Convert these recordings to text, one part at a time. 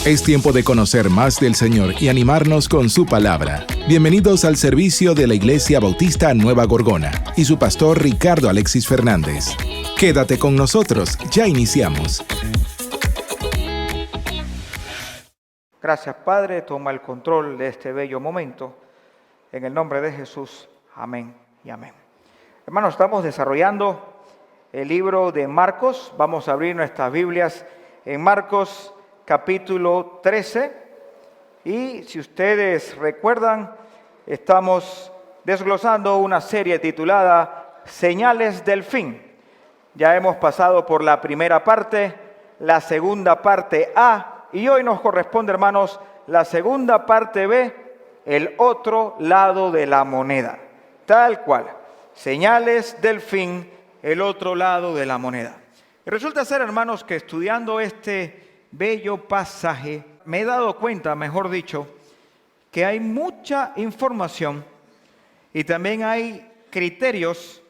Es tiempo de conocer más del Señor y animarnos con su palabra. Bienvenidos al servicio de la Iglesia Bautista Nueva Gorgona y su pastor Ricardo Alexis Fernández. Quédate con nosotros, ya iniciamos. Gracias, Padre, toma el control de este bello momento. En el nombre de Jesús, amén y amén. Hermanos, estamos desarrollando el libro de Marcos. Vamos a abrir nuestras Biblias en Marcos capítulo 13. Y si ustedes recuerdan, estamos desglosando una serie titulada Señales del Fin. Ya hemos pasado por la primera parte, la segunda parte A, y hoy nos corresponde, hermanos, la segunda parte B, el otro lado de la moneda. Tal cual, señales del fin, el otro lado de la moneda. Y resulta ser, hermanos, que estudiando este bello pasaje, me he dado cuenta, mejor dicho, que hay mucha información y también hay criterios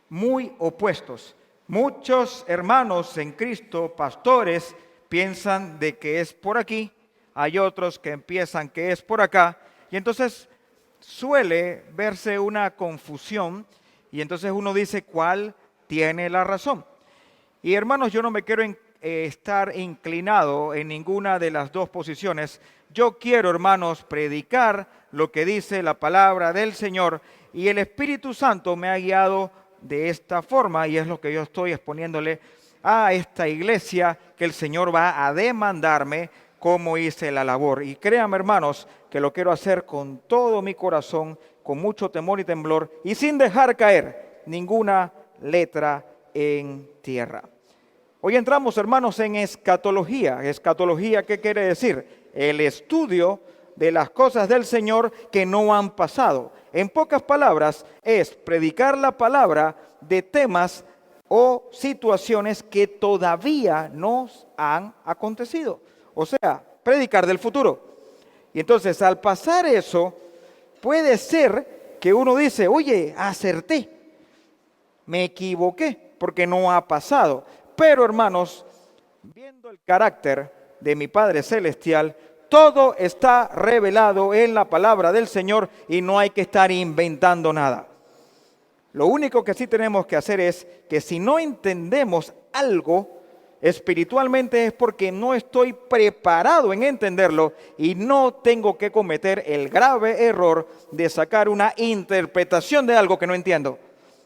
muy opuestos. Muchos hermanos en Cristo, pastores, piensan de que es por aquí, hay otros que empiezan que es por acá, y entonces suele verse una confusión, y entonces uno dice cuál tiene la razón. Y hermanos, yo no me quiero estar inclinado en ninguna de las dos posiciones. Yo quiero, hermanos, predicar lo que dice la palabra del Señor, y el Espíritu Santo me ha guiado de esta forma, y es lo que yo estoy exponiéndole a esta iglesia, que el Señor va a demandarme cómo hice la labor. Y créanme, hermanos, que lo quiero hacer con todo mi corazón, con mucho temor y temblor, y sin dejar caer ninguna letra en tierra. Hoy entramos, hermanos, en escatología. Escatología, ¿qué quiere decir? El estudio de las cosas del Señor que no han pasado. En pocas palabras, es predicar la palabra de temas o situaciones que todavía no han acontecido. O sea, predicar del futuro. Y entonces, al pasar eso, puede ser que uno dice, oye, acerté, me equivoqué, porque no ha pasado. Pero, hermanos, viendo el carácter de mi Padre Celestial, todo está revelado en la palabra del Señor y no hay que estar inventando nada. Lo único que sí tenemos que hacer es que si no entendemos algo espiritualmente es porque no estoy preparado en entenderlo y no tengo que cometer el grave error de sacar una interpretación de algo que no entiendo.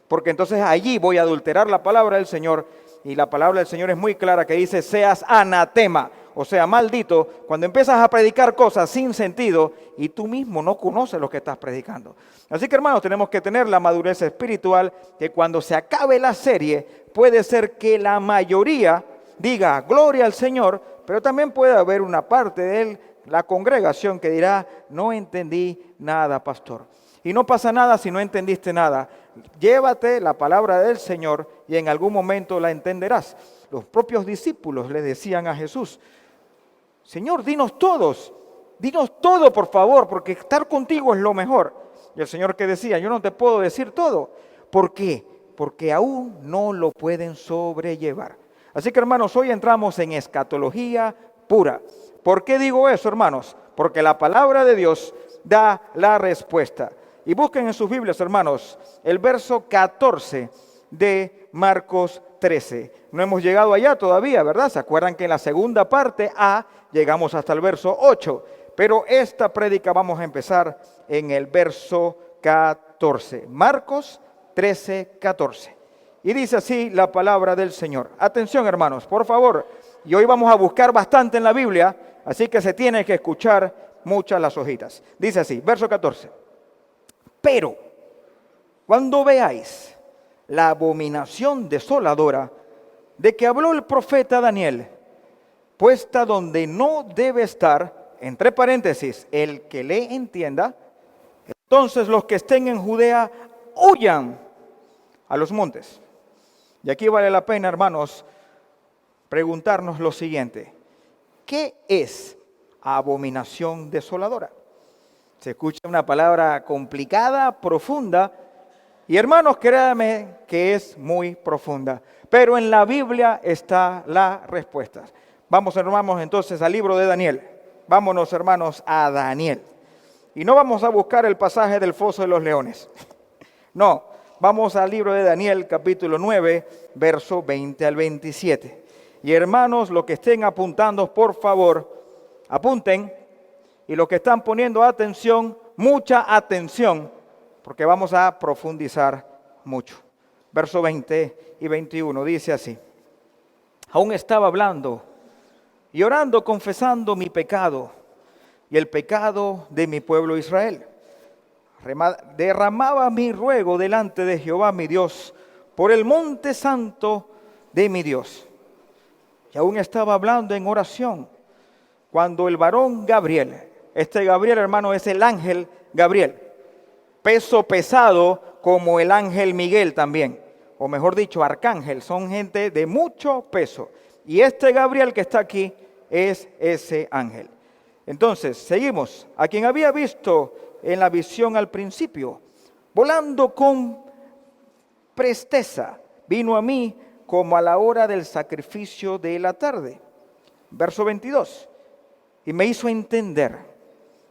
Porque entonces allí voy a adulterar la palabra del Señor. Y la palabra del Señor es muy clara que dice, seas anatema, o sea, maldito, cuando empiezas a predicar cosas sin sentido y tú mismo no conoces lo que estás predicando. Así que, hermanos, tenemos que tener la madurez espiritual que cuando se acabe la serie puede ser que la mayoría diga gloria al Señor, pero también puede haber una parte de la congregación que dirá, no entendí nada, pastor. Y no pasa nada si no entendiste nada. Llévate la palabra del Señor y en algún momento la entenderás. Los propios discípulos le decían a Jesús, Señor, dinos todo por favor, porque estar contigo es lo mejor. Y el Señor que decía, yo no te puedo decir todo. ¿Por qué? Porque aún no lo pueden sobrellevar. Así que, hermanos, hoy entramos en escatología pura. ¿Por qué digo eso, hermanos? Porque la palabra de Dios da la respuesta. Y busquen en sus Biblias, hermanos, el verso 14 de Marcos 13. No hemos llegado allá todavía, ¿verdad? ¿Se acuerdan que en la segunda parte A llegamos hasta el verso 8? Pero esta prédica vamos a empezar en el verso 14. Marcos 13, 14. Y dice así la palabra del Señor. Atención, hermanos, por favor. Y hoy vamos a buscar bastante en la Biblia, así que se tiene que escuchar muchas las hojitas. Dice así, verso 14. Pero cuando veáis la abominación desoladora de que habló el profeta Daniel, puesta donde no debe estar, entre paréntesis, el que le entienda, entonces los que estén en Judea huyan a los montes. Y aquí vale la pena, hermanos, preguntarnos lo siguiente. ¿Qué es abominación desoladora? Se escucha una palabra complicada, profunda, y hermanos, créanme que es muy profunda. Pero en la Biblia está la respuesta. Vamos, hermanos, entonces al libro de Daniel. Vámonos, hermanos, a Daniel. Y no vamos a buscar el pasaje del foso de los leones. No, vamos al libro de Daniel, capítulo 9, verso 20 al 27. Y hermanos, los que estén apuntando, por favor, apunten. Y los que están poniendo atención, mucha atención, porque vamos a profundizar mucho. Verso 20 y 21 dice así: aún estaba hablando y orando, confesando mi pecado y el pecado de mi pueblo Israel. Derramaba mi ruego delante de Jehová mi Dios por el monte santo de mi Dios. Y aún estaba hablando en oración cuando el varón Gabriel, este Gabriel, hermano, es el ángel Gabriel, peso pesado como el ángel Miguel también, o mejor dicho, arcángel, son gente de mucho peso. Y este Gabriel que está aquí es ese ángel. Entonces, seguimos. A quien había visto en la visión al principio, volando con presteza, vino a mí como a la hora del sacrificio de la tarde. Verso 22. Y me hizo entender,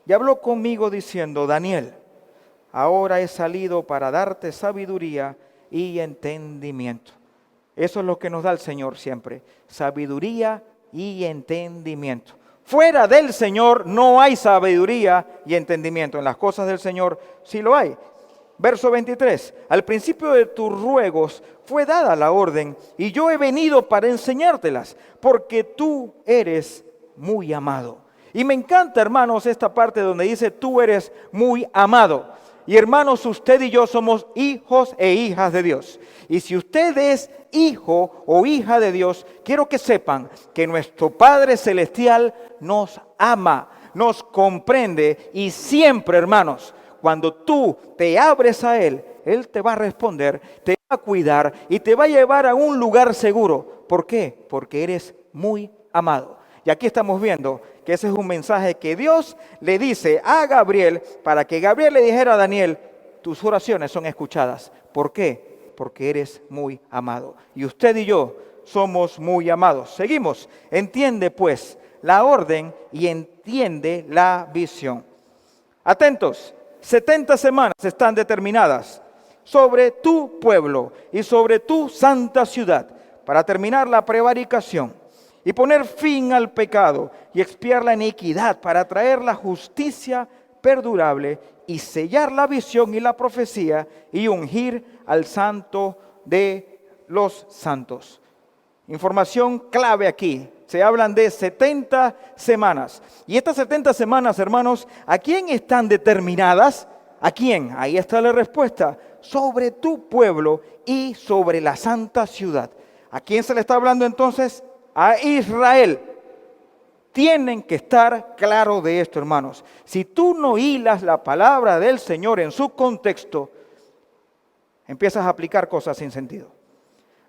y habló conmigo diciendo: Daniel, ahora he salido para darte sabiduría y entendimiento. Eso es lo que nos da el Señor siempre, sabiduría y entendimiento. Fuera del Señor no hay sabiduría y entendimiento. En las cosas del Señor sí lo hay. Verso 23. Al principio de tus ruegos fue dada la orden, y yo he venido para enseñártelas, porque tú eres muy amado. Y me encanta, hermanos, esta parte donde dice tú eres muy amado. Y hermanos, usted y yo somos hijos e hijas de Dios. Y si usted es hijo o hija de Dios, quiero que sepan que nuestro Padre Celestial nos ama, nos comprende y siempre, hermanos, cuando tú te abres a Él, Él te va a responder, te va a cuidar y te va a llevar a un lugar seguro. ¿Por qué? Porque eres muy amado. Y aquí estamos viendo que ese es un mensaje que Dios le dice a Gabriel para que Gabriel le dijera a Daniel: tus oraciones son escuchadas. ¿Por qué? Porque eres muy amado. Y usted y yo somos muy amados. Seguimos. Entiende pues la orden y entiende la visión. Atentos. 70 semanas están determinadas sobre tu pueblo y sobre tu santa ciudad para terminar la prevaricación y poner fin al pecado y expiar la iniquidad para traer la justicia perdurable y sellar la visión y la profecía y ungir al santo de los santos. Información clave aquí. Se hablan de 70 semanas. Y estas 70 semanas, hermanos, ¿a quién están determinadas? ¿A quién? Ahí está la respuesta. Sobre tu pueblo y sobre la santa ciudad. ¿A quién se le está hablando entonces? A Israel. Tienen que estar claros de esto, hermanos. Si tú no hilas la palabra del Señor en su contexto, empiezas a aplicar cosas sin sentido.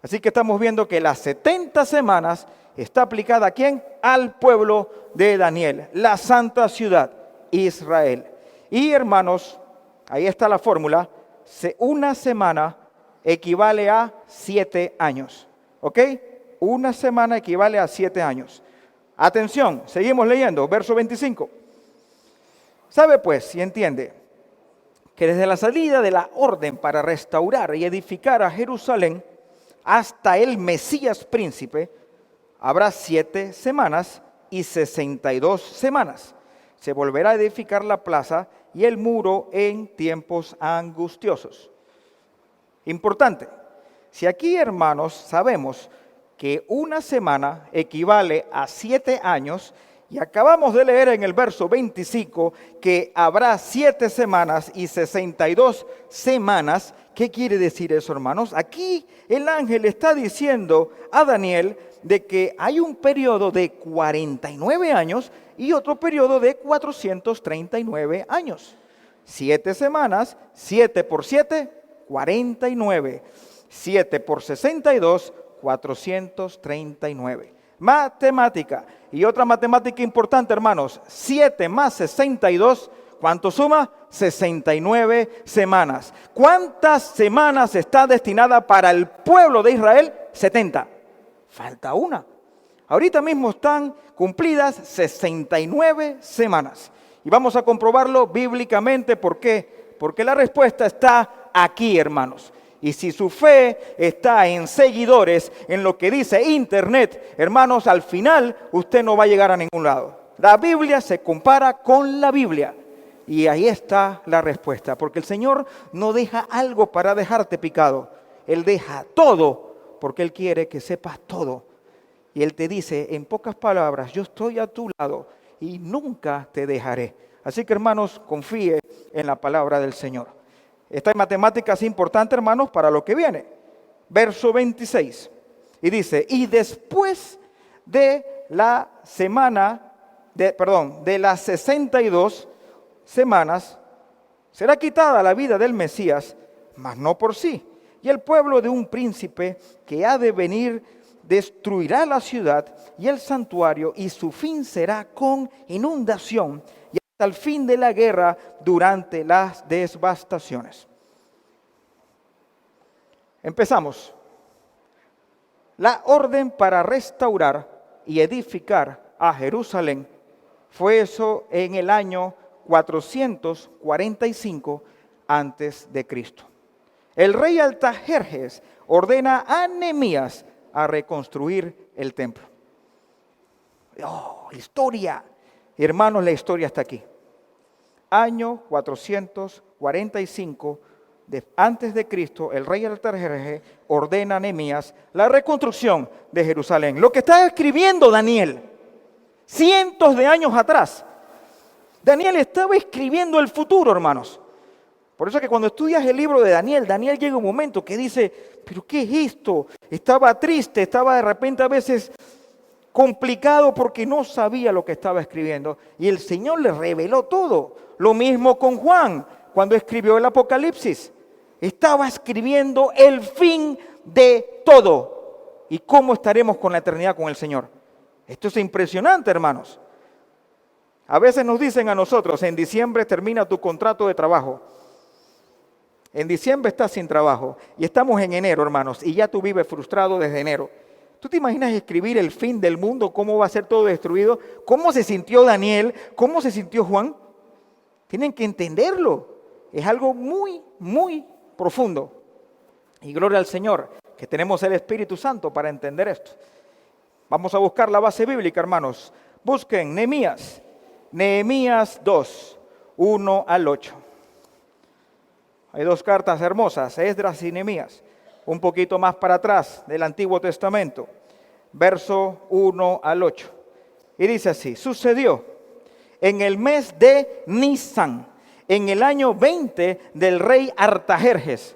Así que estamos viendo que las 70 semanas está aplicada ¿a quién? Al pueblo de Daniel, la santa ciudad, Israel. Y hermanos, ahí está la fórmula, una semana equivale a 7 años, ¿ok? Una semana equivale a 7 años. Atención, seguimos leyendo, verso 25. Sabe pues y entiende que desde la salida de la orden para restaurar y edificar a Jerusalén hasta el Mesías príncipe, habrá 7 semanas y 62 semanas. Se volverá a edificar la plaza y el muro en tiempos angustiosos. Importante, si aquí, hermanos, sabemos que una semana equivale a 7 años, y acabamos de leer en el verso 25 que habrá 7 semanas y 62 semanas. ¿Qué quiere decir eso, hermanos? Aquí el ángel está diciendo a Daniel de que hay un periodo de 49 años y otro periodo de 439 años. 7 semanas, 7 por 7, 49. 7 por 62, 439. Matemática. Y otra matemática importante, hermanos. 7 más 62, ¿cuánto suma? 69 semanas. ¿Cuántas semanas está destinada para el pueblo de Israel? 70. Falta una. Ahorita mismo están cumplidas 69 semanas. Y vamos a comprobarlo bíblicamente. ¿Por qué? Porque la respuesta está aquí, hermanos. Y si su fe está en seguidores, en lo que dice Internet, hermanos, al final usted no va a llegar a ningún lado. La Biblia se compara con la Biblia. Y ahí está la respuesta. Porque el Señor no deja algo para dejarte picado. Él deja todo porque Él quiere que sepas todo. Y Él te dice, en pocas palabras, yo estoy a tu lado y nunca te dejaré. Así que, hermanos, confíe en la palabra del Señor. Esta matemática es importante, hermanos, para lo que viene. Verso 26. Y dice, y después de la de las 62 semanas, será quitada la vida del Mesías, mas no por sí. Y el pueblo de un príncipe que ha de venir destruirá la ciudad y el santuario, y su fin será con inundación y hasta el fin de la guerra durante las devastaciones. Empezamos. La orden para restaurar y edificar a Jerusalén fue eso en el año 445 antes de Cristo. El rey Artajerjes ordena a Nehemías a reconstruir el templo. ¡Oh, historia! Hermanos, la historia está aquí. Año 445 antes de Cristo, el rey Artajerjes ordena a Nehemías la reconstrucción de Jerusalén. Lo que está escribiendo Daniel, cientos de años atrás. Daniel estaba escribiendo el futuro, hermanos. Por eso es que cuando estudias el libro de Daniel, Daniel llega un momento que dice, ¿pero qué es esto? Estaba triste, estaba de repente a veces complicado porque no sabía lo que estaba escribiendo. Y el Señor le reveló todo. Lo mismo con Juan, cuando escribió el Apocalipsis. Estaba escribiendo el fin de todo. ¿Y cómo estaremos con la eternidad con el Señor? Esto es impresionante, hermanos. A veces nos dicen a nosotros, en diciembre termina tu contrato de trabajo. En diciembre estás sin trabajo y estamos en enero, hermanos, y ya tú vives frustrado desde enero. ¿Tú te imaginas escribir el fin del mundo? ¿Cómo va a ser todo destruido? ¿Cómo se sintió Daniel? ¿Cómo se sintió Juan? Tienen que entenderlo. Es algo muy, muy profundo. Y gloria al Señor, que tenemos el Espíritu Santo para entender esto. Vamos a buscar la base bíblica, hermanos. Busquen Nehemías 2, 1 al 8. Hay dos cartas hermosas, Esdras y Nehemías, un poquito más para atrás del Antiguo Testamento, verso 1 al 8. Y dice así, sucedió en el mes de Nisan, en el año 20 del rey Artajerjes.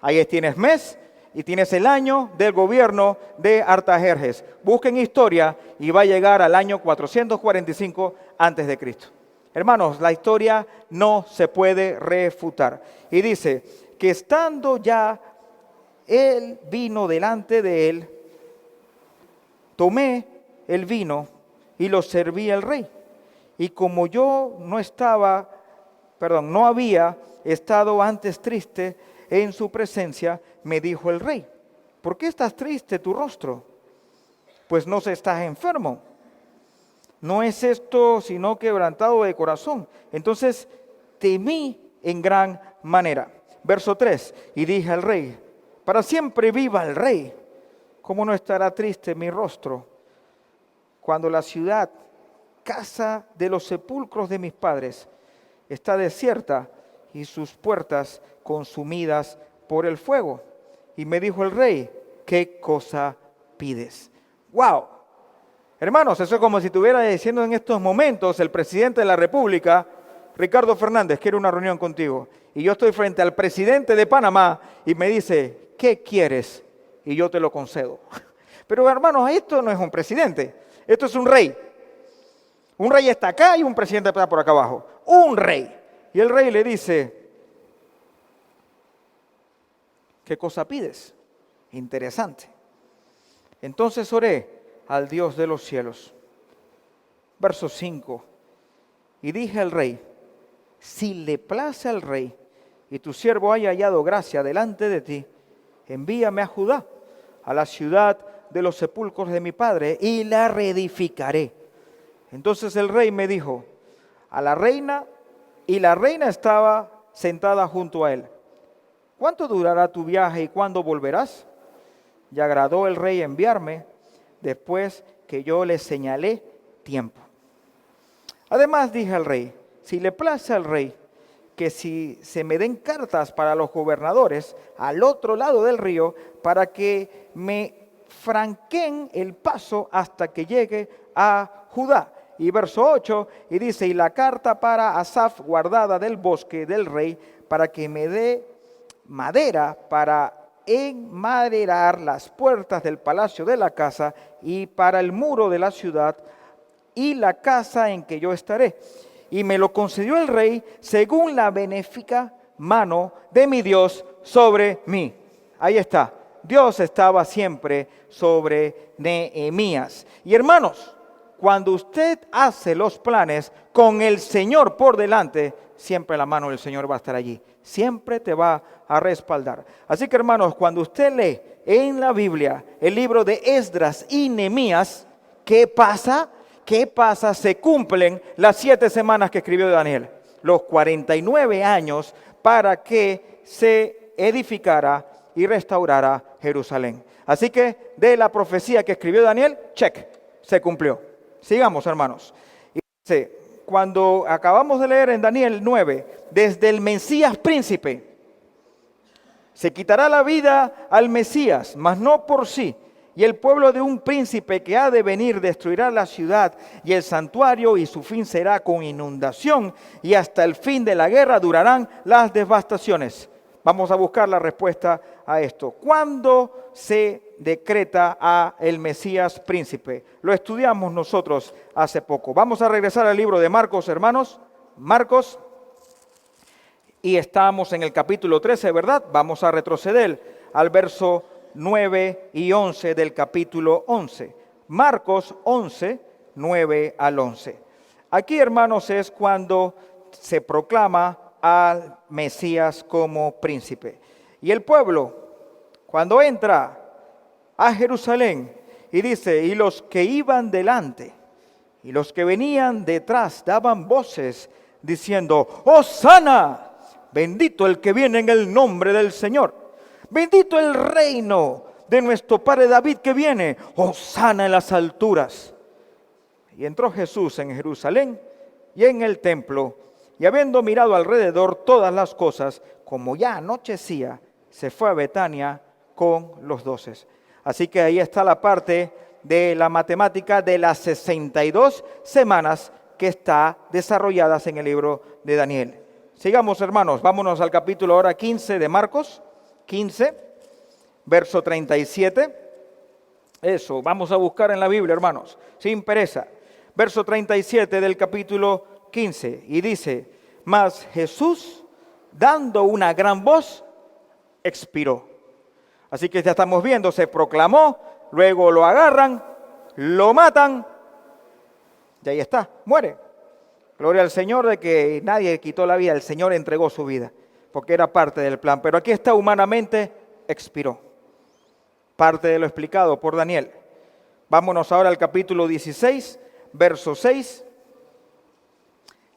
Ahí tienes mes y tienes el año del gobierno de Artajerjes. Busquen historia y va a llegar al año 445 antes de Cristo. Hermanos, la historia no se puede refutar. Y dice que estando ya el vino delante de él, tomé el vino y lo serví al rey. Y como yo no había estado antes triste en su presencia, me dijo el rey, ¿por qué estás triste tu rostro? Pues no se estás enfermo. No es esto sino quebrantado de corazón. Entonces temí en gran manera. Verso 3, y dije al rey, para siempre viva el rey. ¿Cómo no estará triste mi rostro cuando la ciudad, casa de los sepulcros de mis padres, está desierta y sus puertas consumidas por el fuego? Y me dijo el rey, ¿qué cosa pides? ¡Wow! Hermanos, eso es como si estuviera diciendo en estos momentos el presidente de la República, Ricardo Fernández, quiere una reunión contigo. Y yo estoy frente al presidente de Panamá y me dice, ¿qué quieres? Y yo te lo concedo. Pero hermanos, esto no es un presidente, esto es un rey. Un rey está acá y un presidente está por acá abajo. Un rey. Y el rey le dice, ¿qué cosa pides? Interesante. Entonces oré al Dios de los cielos. Verso 5. Y dije al rey, si le place al rey y tu siervo haya hallado gracia delante de ti, envíame a Judá, a la ciudad de los sepulcros de mi padre y la reedificaré. Entonces el rey me dijo a la reina, y la reina estaba sentada junto a él: ¿cuánto durará tu viaje y cuándo volverás? Y agradó el rey enviarme después que yo le señalé tiempo. Además dije al rey: si le place al rey que si se me den cartas para los gobernadores al otro lado del río, para que me franqueen el paso hasta que llegue a Judá. Y verso 8, y dice: y la carta para Asaf guardada del bosque del rey, para que me dé madera para enmaderar las puertas del palacio de la casa y para el muro de la ciudad y la casa en que yo estaré. Y me lo concedió el rey según la benéfica mano de mi Dios sobre mí. Ahí está. Dios estaba siempre sobre Nehemías. Y hermanos, cuando usted hace los planes con el Señor por delante, siempre la mano del Señor va a estar allí. Siempre te va a respaldar. Así que hermanos, cuando usted lee en la Biblia el libro de Esdras y Nehemías, ¿qué pasa? ¿Qué pasa? Se cumplen las 7 semanas que escribió Daniel, los 49 años para que se edificara y restaurara Jerusalén. Así que de la profecía que escribió Daniel, check, se cumplió. Sigamos, hermanos. Y dice, cuando acabamos de leer en Daniel 9, desde el Mesías príncipe, se quitará la vida al Mesías, mas no por sí. Y el pueblo de un príncipe que ha de venir destruirá la ciudad y el santuario, y su fin será con inundación, y hasta el fin de la guerra durarán las devastaciones. Vamos a buscar la respuesta a esto. ¿Cuándo se decreta a el Mesías príncipe? Lo estudiamos nosotros hace poco. Vamos a regresar al libro de Marcos, hermanos. Marcos, y estamos en el capítulo 13, ¿verdad? Vamos a retroceder al verso 9 y 11 del capítulo 11. Marcos 11, 9 al 11. Aquí, hermanos, es cuando se proclama al Mesías como príncipe. Y el pueblo, cuando entra a Jerusalén, y dice, y los que iban delante y los que venían detrás daban voces diciendo: ¡Hosana! Bendito el que viene en el nombre del Señor. Bendito el reino de nuestro padre David que viene. ¡Hosana en las alturas! Y entró Jesús en Jerusalén y en el templo, y habiendo mirado alrededor todas las cosas, como ya anochecía, se fue a Betania con los 12. Así que ahí está la parte de la matemática de las 62 semanas que está desarrolladas en el libro de Daniel. Sigamos, hermanos, vámonos al capítulo ahora 15 de Marcos, 15, verso 37. Eso, vamos a buscar en la Biblia, hermanos, sin pereza. Verso 37 del capítulo 15, y dice: mas Jesús, dando una gran voz, expiró. Así que ya estamos viendo, se proclamó, luego lo agarran, lo matan, y ahí está, muere. Gloria al Señor de que nadie quitó la vida, el Señor entregó su vida, porque era parte del plan. Pero aquí está, humanamente expiró. Parte de lo explicado por Daniel. Vámonos ahora al capítulo 16, verso 6.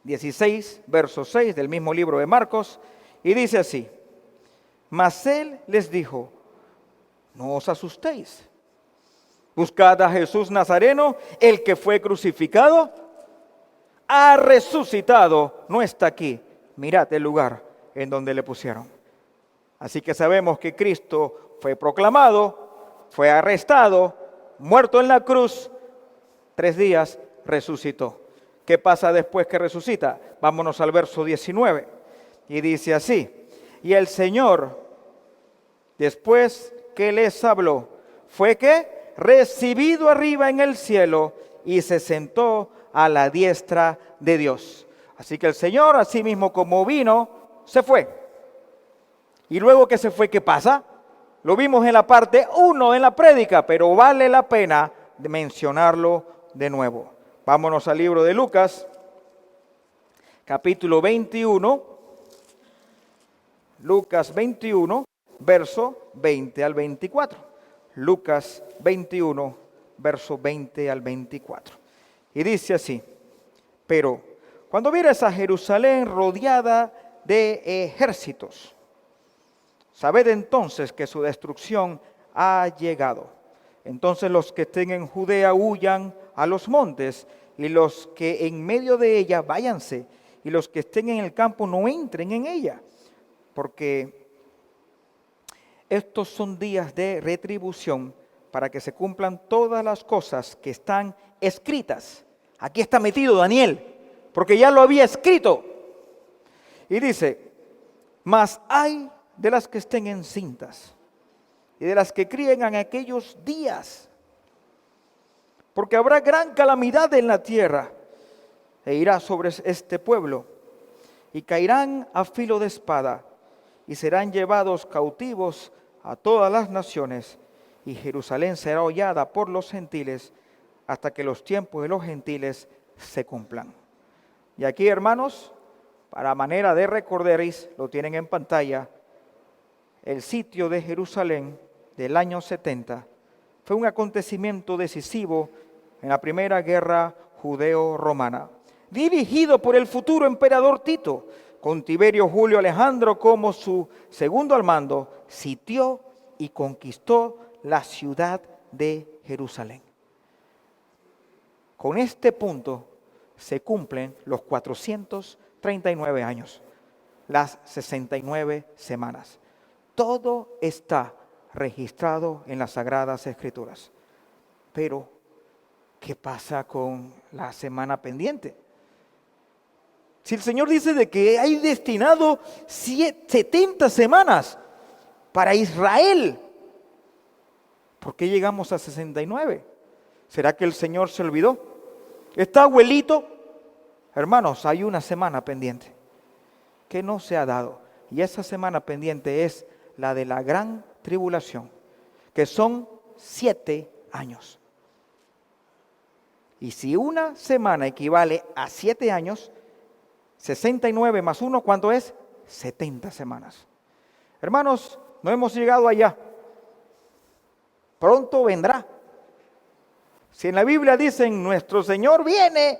16, verso 6 del mismo libro de Marcos, y dice así: mas él les dijo: no os asustéis, buscad a Jesús Nazareno, el que fue crucificado, ha resucitado, no está aquí, mirad el lugar en donde le pusieron. Así que sabemos que Cristo fue proclamado, fue arrestado, muerto en la cruz, 3 días resucitó. ¿Qué pasa después que resucita? Vámonos al verso 19. Y dice así: y el Señor, después que les habló, fue que recibido arriba en el cielo y se sentó a la diestra de Dios. Así que el Señor, así mismo como vino, se fue. Y luego que se fue, ¿qué pasa? Lo vimos en la parte 1 en la prédica, pero vale la pena de mencionarlo de nuevo. Vámonos al libro de Lucas, capítulo 21, Lucas 21, verso 20 al 24. Lucas 21, versos 20 al 24. Y dice así: pero cuando vieres a Jerusalén rodeada de ejércitos, sabed entonces que su destrucción ha llegado. Entonces los que estén en Judea huyan a los montes, y los que en medio de ella váyanse, y los que estén en el campo no entren en ella, porque estos son días de retribución para que se cumplan todas las cosas que están escritas. Aquí está metido Daniel, porque ya lo había escrito. Y dice: mas hay de las que estén encintas y de las que críen en aquellos días, porque habrá gran calamidad en la tierra, e irá sobre este pueblo, y caerán a filo de espada, y serán llevados cautivos a todas las naciones, y Jerusalén será hollada por los gentiles, hasta que los tiempos de los gentiles se cumplan. Y aquí, hermanos, para manera de recordaréis, lo tienen en pantalla, el sitio de Jerusalén del año 70 fue un acontecimiento decisivo en la primera guerra judeo-romana, dirigido por el futuro emperador Tito, con Tiberio Julio Alejandro como su segundo al mando, sitió y conquistó la ciudad de Jerusalén. Con este punto se cumplen los 439 años, las 69 semanas. Todo está registrado en las Sagradas Escrituras. Pero, ¿qué pasa con la semana pendiente? Si el Señor dice de que hay destinado 70 semanas para Israel, ¿por qué llegamos a 69? ¿Será que el Señor se olvidó? ¿Está abuelito? Hermanos, hay una semana pendiente que no se ha dado. Y esa semana pendiente es la de la gran tribulación, que son 7 años. Y si una semana equivale a 7 años, 69 más 1, ¿cuánto es? 70 semanas. Hermanos, no hemos llegado allá. Pronto vendrá. Si en la Biblia dicen nuestro Señor viene,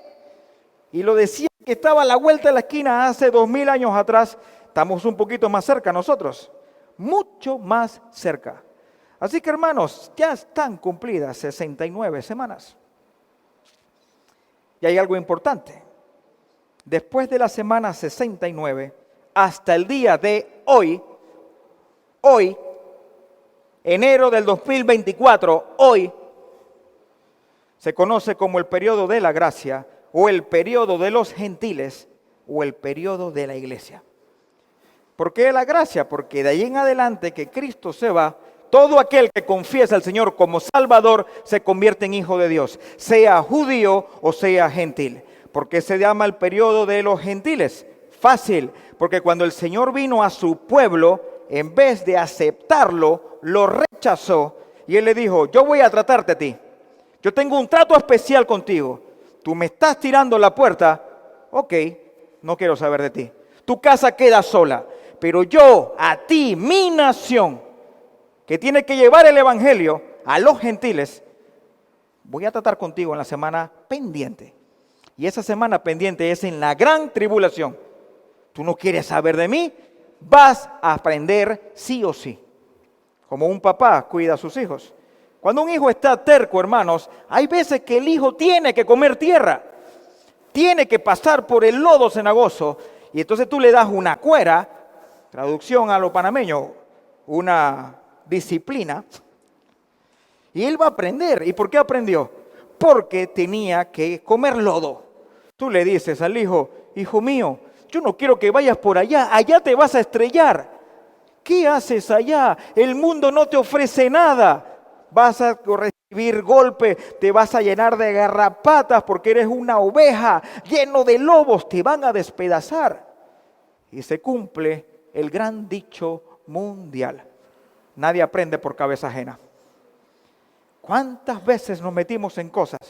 y lo decía que estaba a la vuelta de la esquina hace 2000 años atrás, estamos un poquito más cerca nosotros, mucho más cerca. Así que, hermanos, ya están cumplidas 69 semanas. Y hay algo importante. Después de la semana 69, hasta el día de hoy, enero del 2024, hoy, se conoce como el periodo de la gracia, o el periodo de los gentiles, o el periodo de la iglesia. ¿Por qué la gracia? Porque de ahí en adelante que Cristo se va, todo aquel que confiesa al Señor como Salvador se convierte en hijo de Dios, sea judío o sea gentil. ¿Por qué se llama el periodo de los gentiles? Fácil, porque cuando el Señor vino a su pueblo, en vez de aceptarlo, lo rechazó, y Él le dijo: yo voy a tratarte a ti. Yo tengo un trato especial contigo. Tú me estás tirando la puerta, ok, no quiero saber de ti. Tu casa queda sola, pero yo, a ti, mi nación, que tiene que llevar el evangelio a los gentiles, voy a tratar contigo en la semana pendiente. Y esa semana pendiente es en la gran tribulación. Tú no quieres saber de mí, vas a aprender sí o sí. Como un papá cuida a sus hijos. Cuando un hijo está terco, hermanos, hay veces que el hijo tiene que comer tierra, tiene que pasar por el lodo cenagoso, y entonces tú le das una cuera, traducción a lo panameño, una disciplina, y él va a aprender. ¿Y por qué aprendió? Porque tenía que comer lodo. Tú le dices al hijo: hijo mío, yo no quiero que vayas por allá, allá te vas a estrellar. ¿Qué haces allá? El mundo no te ofrece nada. Vas a recibir golpe, te vas a llenar de garrapatas porque eres una oveja, lleno de lobos, te van a despedazar. Y se cumple el gran dicho mundial: nadie aprende por cabeza ajena. ¿Cuántas veces nos metimos en cosas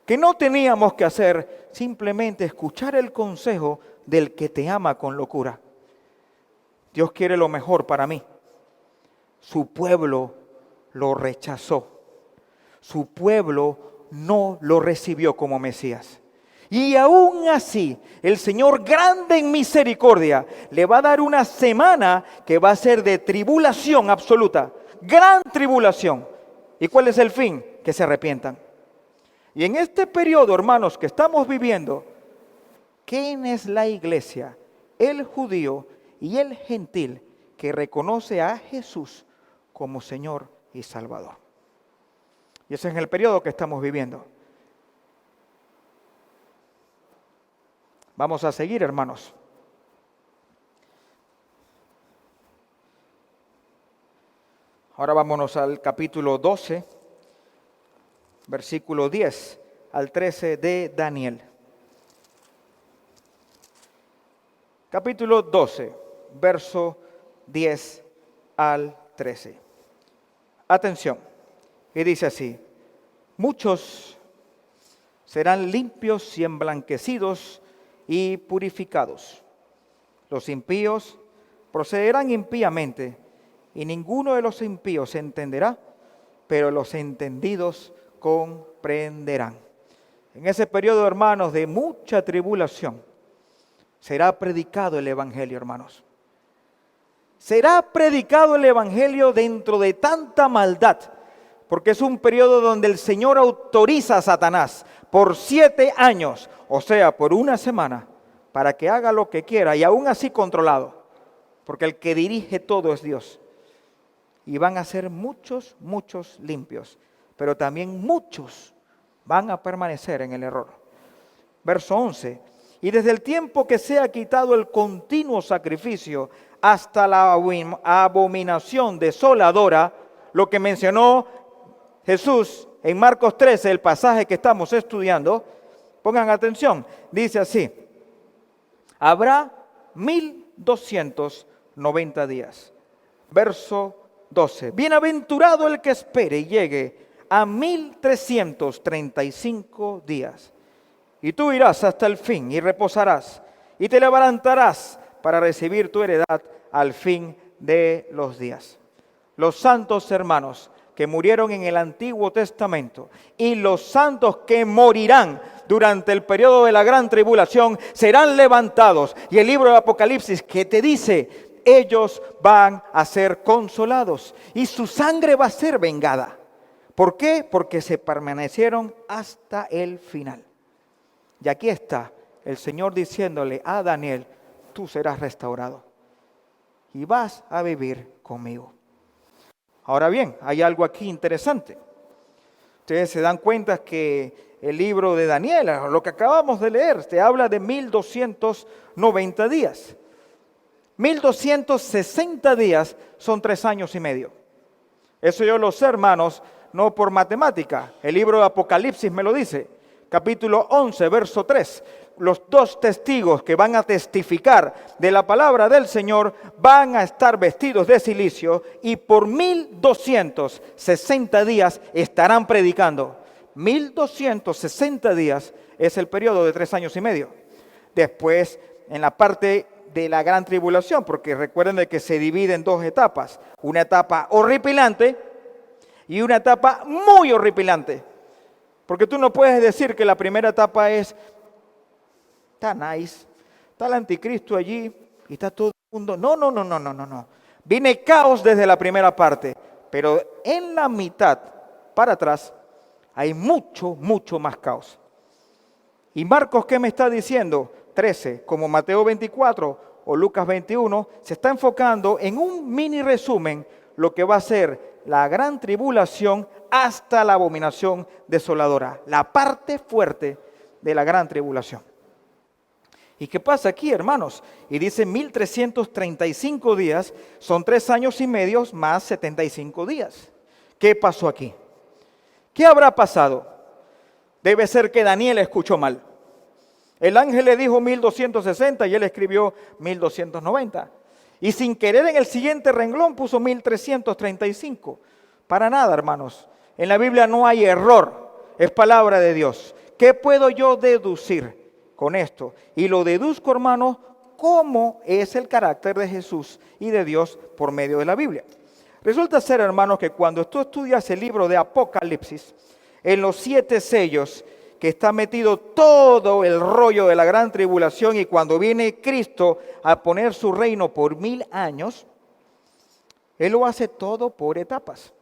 que no teníamos que hacer? Simplemente escuchar el consejo del que te ama con locura. Dios quiere lo mejor para mí. Su pueblo lo rechazó. Su pueblo no lo recibió como Mesías. Y aún así, el Señor, grande en misericordia, le va a dar una semana que va a ser de tribulación absoluta. Gran tribulación. ¿Y cuál es el fin? Que se arrepientan. Y en este periodo, hermanos, que estamos viviendo, ¿quién es la iglesia? El judío y el gentil que reconoce a Jesús como Señor y Salvador. Y ese es el periodo que estamos viviendo. Vamos a seguir, hermanos. Ahora vámonos al capítulo 12, versículo 10 al 13 de Daniel. Capítulo 12, verso 10 al 13. Atención, y dice así: muchos serán limpios y emblanquecidos y purificados. Los impíos procederán impíamente, y ninguno de los impíos entenderá, pero los entendidos comprenderán. En ese periodo, hermanos, de mucha tribulación, será predicado el Evangelio, hermanos. Será predicado el Evangelio dentro de tanta maldad, porque es un periodo donde el Señor autoriza a Satanás por 7 años, o sea, por una semana, para que haga lo que quiera, y aún así controlado, porque el que dirige todo es Dios. Y van a ser muchos limpios, pero también muchos van a permanecer en el error. Verso 11: y desde el tiempo que se ha quitado el continuo sacrificio hasta la abominación desoladora, lo que mencionó Jesús en Marcos 13, el pasaje que estamos estudiando, pongan atención, dice así: habrá 1290 días. Verso 12: bienaventurado el que espere y llegue a 1335 días. Y tú irás hasta el fin y reposarás y te levantarás para recibir tu heredad al fin de los días. Los santos hermanos que murieron en el Antiguo Testamento y los santos que morirán durante el periodo de la gran tribulación serán levantados. Y el libro de Apocalipsis que te dice, ellos van a ser consolados y su sangre va a ser vengada. ¿Por qué? Porque se permanecieron hasta el final. Y aquí está el Señor diciéndole a Daniel: tú serás restaurado y vas a vivir conmigo. Ahora bien, hay algo aquí interesante. Ustedes se dan cuenta que el libro de Daniel, lo que acabamos de leer, te habla de 1290 días. 1260 días son 3 años y medio. Eso yo lo sé, hermanos, no por matemática. El libro de Apocalipsis me lo dice. Capítulo 11, verso 3. Los 2 testigos que van a testificar de la palabra del Señor van a estar vestidos de cilicio y por 1260 días estarán predicando. 1260 días es el periodo de 3 años y medio. Después, en la parte de la gran tribulación, porque recuerden de que se divide en 2 etapas. Una etapa horripilante y una etapa muy horripilante. Porque tú no puedes decir que la primera etapa está nice, está el anticristo allí y está todo el mundo. No. Viene caos desde la primera parte, pero en la mitad para atrás hay mucho más caos. ¿Y Marcos qué me está diciendo? 13, como Mateo 24 o Lucas 21, se está enfocando en un mini resumen lo que va a ser la gran tribulación hasta la abominación desoladora, la parte fuerte de la gran tribulación. ¿Y qué pasa aquí, hermanos? Y dice 1335 días, son 3 años y medio más 75 días. ¿Qué pasó aquí? ¿Qué habrá pasado? Debe ser que Daniel escuchó mal. El ángel le dijo 1260 y él escribió 1290. Y sin querer en el siguiente renglón puso 1335. Para nada, hermanos. En la Biblia no hay error. Es palabra de Dios. ¿Qué puedo yo deducir con esto? Y lo deduzco, hermanos, cómo es el carácter de Jesús y de Dios por medio de la Biblia. Resulta ser, hermanos, que cuando tú estudias el libro de Apocalipsis, en los 7 sellos, que está metido todo el rollo de la gran tribulación, y cuando viene Cristo a poner su reino por 1000 años, Él lo hace todo por etapas.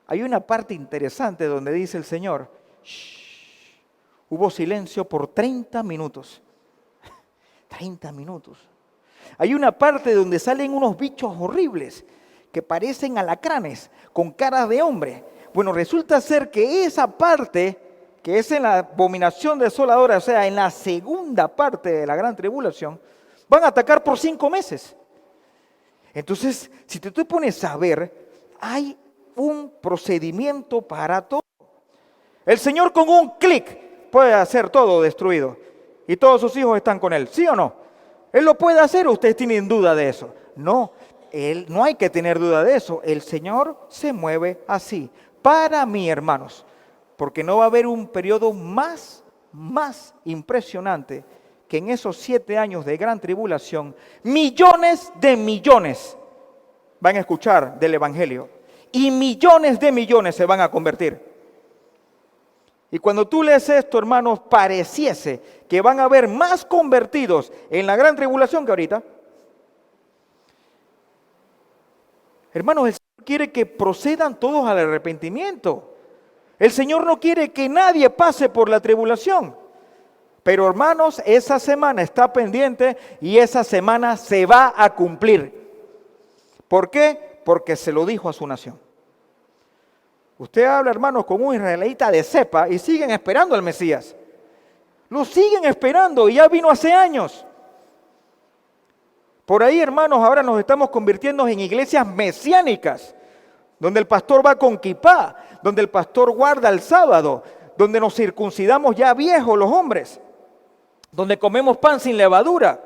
Hay una parte interesante donde dice el Señor, "Shh", hubo silencio por 30 minutos. 30 minutos. Hay una parte donde salen unos bichos horribles que parecen alacranes con caras de hombre. Bueno, resulta ser que esa parte, que es en la abominación desoladora, o sea, en la segunda parte de la gran tribulación, van a atacar por 5 meses. Entonces, si te pones a ver, hay un procedimiento para todo. El Señor con un clic puede hacer todo destruido y todos sus hijos están con Él, ¿sí o no? Él lo puede hacer, ustedes tienen duda de eso. No, no hay que tener duda de eso. El Señor se mueve así. Para mí, hermanos, porque no va a haber un periodo más impresionante que en esos 7 años de gran tribulación, millones de millones van a escuchar del Evangelio y millones de millones se van a convertir. Y cuando tú lees esto, hermanos, pareciese que van a haber más convertidos en la gran tribulación que ahorita. Hermanos, el Señor quiere que procedan todos al arrepentimiento. El Señor no quiere que nadie pase por la tribulación. Pero hermanos, esa semana está pendiente y esa semana se va a cumplir. ¿Por qué? Porque se lo dijo a su nación. Usted habla, hermanos, con un israelita de cepa y siguen esperando al Mesías. Lo siguen esperando y ya vino hace años. Por ahí, hermanos, ahora nos estamos convirtiendo en iglesias mesiánicas, donde el pastor va con kipá, donde el pastor guarda el sábado, donde nos circuncidamos ya viejos los hombres, donde comemos pan sin levadura,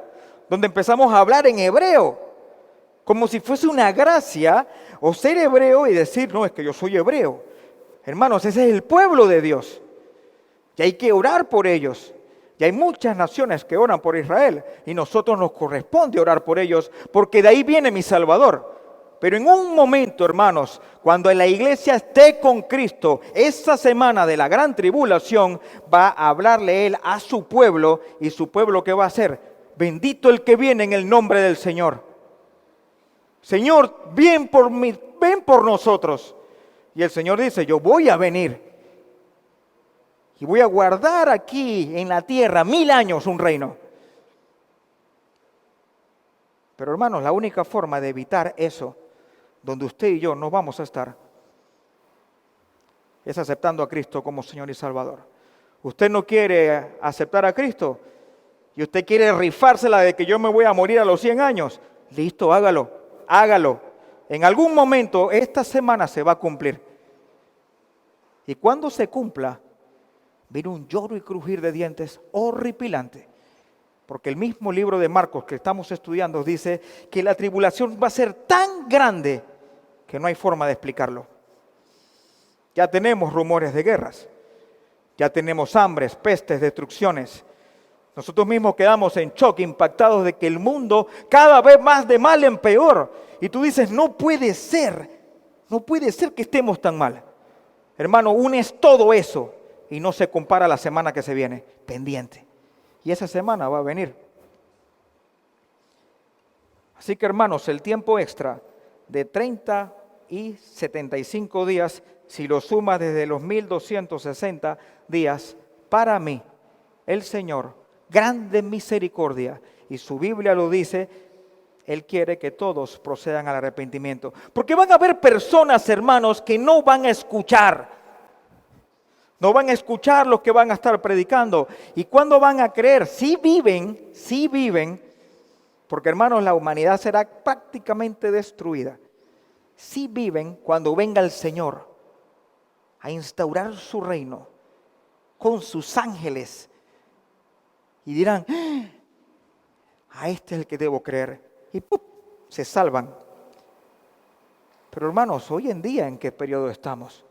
donde empezamos a hablar en hebreo, como si fuese una gracia o ser hebreo y decir, no, es que yo soy hebreo. Hermanos, ese es el pueblo de Dios y hay que orar por ellos. Y hay muchas naciones que oran por Israel y nosotros nos corresponde orar por ellos porque de ahí viene mi Salvador. Pero en un momento, hermanos, cuando la iglesia esté con Cristo, esa semana de la gran tribulación va a hablarle Él a su pueblo y su pueblo ¿qué va a hacer? Bendito el que viene en el nombre del Señor. Señor, ven por nosotros. Y el Señor dice, yo voy a venir. Y voy a guardar aquí en la tierra 1000 años un reino. Pero hermanos, la única forma de evitar eso, donde usted y yo no vamos a estar, es aceptando a Cristo como Señor y Salvador. Usted no quiere aceptar a Cristo y usted quiere rifársela de que yo me voy a morir a los 100 años. Listo, hágalo, hágalo. En algún momento esta semana se va a cumplir. Y cuando se cumpla, viene un lloro y crujir de dientes horripilante. Porque el mismo libro de Marcos que estamos estudiando dice que la tribulación va a ser tan grande que no hay forma de explicarlo. Ya tenemos rumores de guerras, ya tenemos hambres, pestes, destrucciones. Nosotros mismos quedamos en shock, impactados de que el mundo cada vez más de mal en peor. Y tú dices, no puede ser que estemos tan mal. Hermano, unes todo eso y no se compara a la semana que se viene, pendiente. Y esa semana va a venir. Así que hermanos, el tiempo extra de 30 y 75 días, si lo sumas desde los 1260 días, para mí, el Señor, grande misericordia, y su Biblia lo dice, Él quiere que todos procedan al arrepentimiento. Porque van a haber personas, hermanos, que no van a escuchar. No van a escuchar lo que van a estar predicando. ¿Y cuándo van a creer? Sí viven, porque hermanos, la humanidad será prácticamente destruida. Sí viven cuando venga el Señor a instaurar su reino con sus ángeles. Y dirán, a este es el que debo creer. Y ¡pum!, se salvan. Pero hermanos, hoy en día, ¿en qué periodo estamos?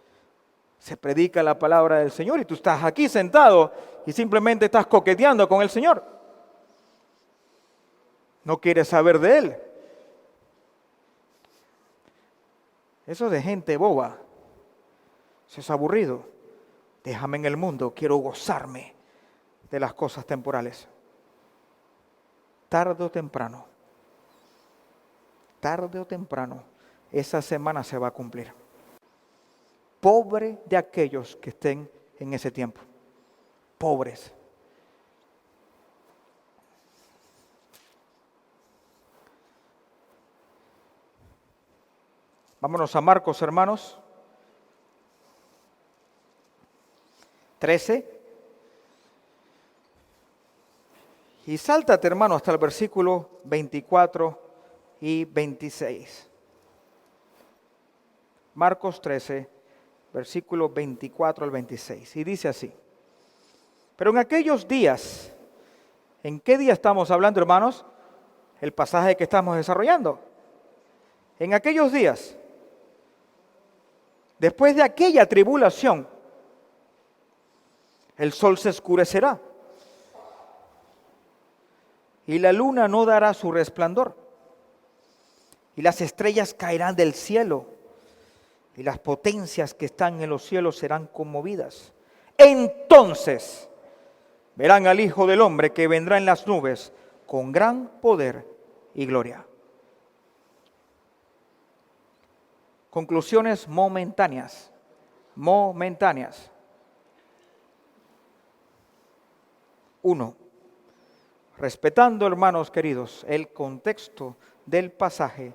Se predica la palabra del Señor y tú estás aquí sentado y simplemente estás coqueteando con el Señor. No quieres saber de Él. Eso es de gente boba. Eso es aburrido. Déjame en el mundo, quiero gozarme de las cosas temporales. Tarde o temprano, esa semana se va a cumplir. Pobre de aquellos que estén en ese tiempo. Pobres. Vámonos a Marcos, hermanos. 13. Y sáltate, hermano, hasta el versículo 24 y 26. Marcos 13, versículo 24 al 26. Y dice así. Pero en aquellos días, ¿en qué día estamos hablando, hermanos? El pasaje que estamos desarrollando. En aquellos días, después de aquella tribulación, el sol se oscurecerá y la luna no dará su resplandor, y las estrellas caerán del cielo, y las potencias que están en los cielos serán conmovidas. Entonces verán al Hijo del Hombre que vendrá en las nubes con gran poder y gloria. Conclusiones momentáneas. Momentáneas. 1. Respetando, hermanos queridos, el contexto del pasaje,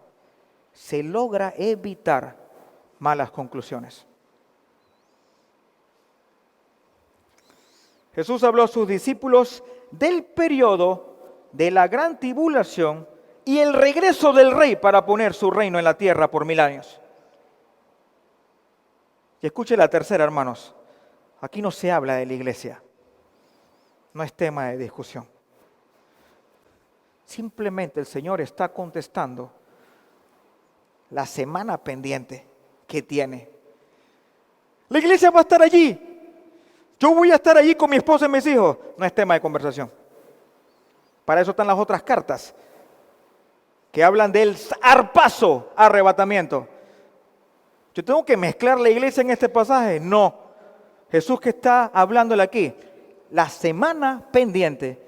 se logra evitar malas conclusiones. Jesús habló a sus discípulos del periodo de la gran tribulación y el regreso del rey para poner su reino en la tierra por 1000 años. Y escuche la tercera, hermanos. Aquí no se habla de la iglesia. No es tema de discusión. Simplemente el Señor está contestando la semana pendiente que tiene. La iglesia va a estar allí. Yo voy a estar allí con mi esposa y mis hijos. No es tema de conversación. Para eso están las otras cartas que hablan del zarpazo, arrebatamiento. ¿Yo tengo que mezclar la iglesia en este pasaje? No. Jesús que está hablándole aquí, la semana pendiente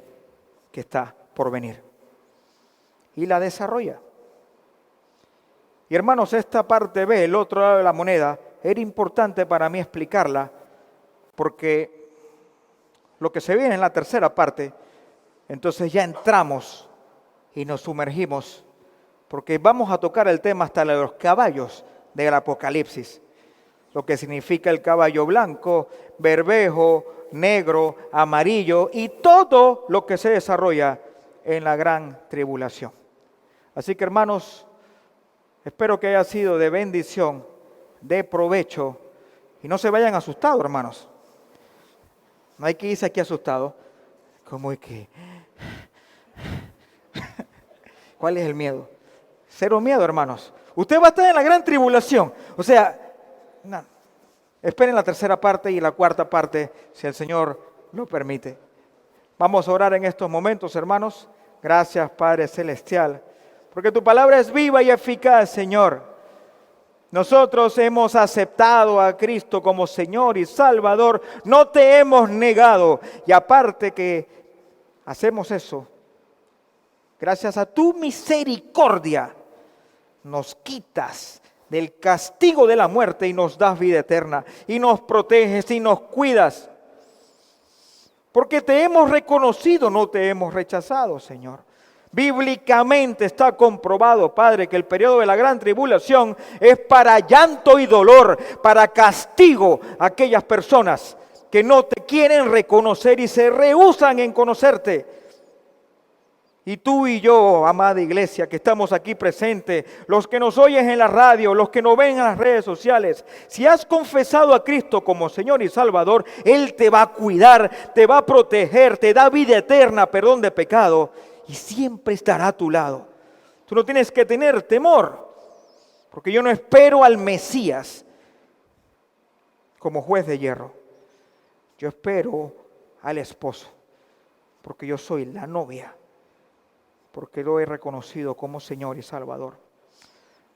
que está por venir. Y la desarrolla. Y hermanos, esta parte B, el otro lado de la moneda, era importante para mí explicarla, porque lo que se viene en la tercera parte, entonces ya entramos y nos sumergimos, porque vamos a tocar el tema hasta de los caballos del Apocalipsis, lo que significa el caballo blanco, bermejo, negro, amarillo y todo lo que se desarrolla en la gran tribulación. Así que, hermanos, espero que haya sido de bendición, de provecho, y no se vayan asustados, hermanos. No hay que irse aquí asustado. ¿Cómo es que? ¿Cuál es el miedo? Cero miedo, hermanos. Usted va a estar en la gran tribulación. O sea, no. Esperen la tercera parte y la cuarta parte, si el Señor lo permite. Vamos a orar en estos momentos, hermanos. Gracias, Padre Celestial, porque tu palabra es viva y eficaz, Señor. Nosotros hemos aceptado a Cristo como Señor y Salvador, no te hemos negado. Y aparte que hacemos eso, gracias a tu misericordia, nos quitas del castigo de la muerte y nos das vida eterna. Y nos proteges y nos cuidas. Porque te hemos reconocido, no te hemos rechazado, Señor. Bíblicamente está comprobado, Padre, que el periodo de la gran tribulación es para llanto y dolor, para castigo a aquellas personas que no te quieren reconocer y se rehúsan en conocerte. Y tú y yo, amada iglesia, que estamos aquí presentes, los que nos oyes en la radio, los que nos ven en las redes sociales, si has confesado a Cristo como Señor y Salvador, Él te va a cuidar, te va a proteger, te da vida eterna, perdón de pecado, y siempre estará a tu lado. Tú no tienes que tener temor, porque yo no espero al Mesías como juez de hierro. Yo espero al esposo, porque yo soy la novia, porque lo he reconocido como Señor y Salvador.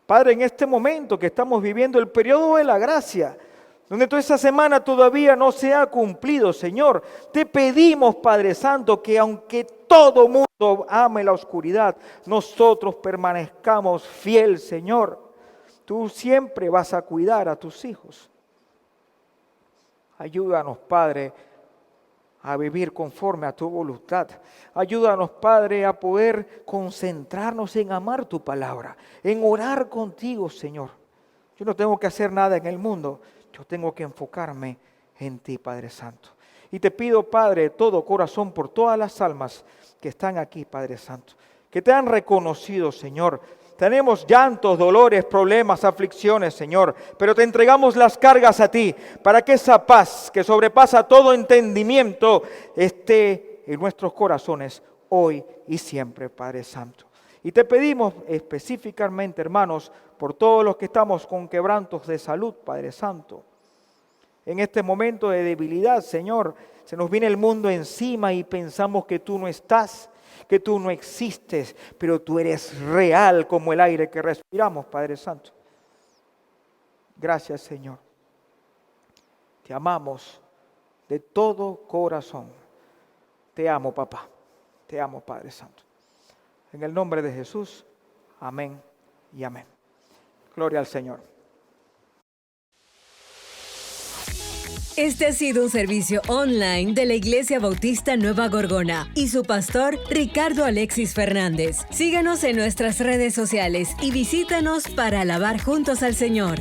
Padre, en este momento que estamos viviendo el periodo de la gracia, donde toda esa semana todavía no se ha cumplido, Señor, te pedimos, Padre Santo, que aunque todo mundo ame la oscuridad, nosotros permanezcamos fiel, Señor. Tú siempre vas a cuidar a tus hijos. Ayúdanos, Padre, a vivir conforme a tu voluntad. Ayúdanos, Padre, a poder concentrarnos en amar tu palabra, en orar contigo, Señor. Yo no tengo que hacer nada en el mundo, yo tengo que enfocarme en ti, Padre Santo. Y te pido, Padre, de todo corazón, por todas las almas que están aquí, Padre Santo, que te han reconocido, Señor. Tenemos llantos, dolores, problemas, aflicciones, Señor, pero te entregamos las cargas a ti para que esa paz que sobrepasa todo entendimiento esté en nuestros corazones hoy y siempre, Padre Santo. Y te pedimos específicamente, hermanos, por todos los que estamos con quebrantos de salud, Padre Santo. En este momento de debilidad, Señor, se nos viene el mundo encima y pensamos que tú no estás, que tú no existes, pero tú eres real como el aire que respiramos, Padre Santo. Gracias, Señor. Te amamos de todo corazón. Te amo, papá. Te amo, Padre Santo. En el nombre de Jesús, amén y amén. Gloria al Señor. Este ha sido un servicio online de la Iglesia Bautista Nueva Gorgona y su pastor Ricardo Alexis Fernández. Síganos en nuestras redes sociales y visítanos para alabar juntos al Señor.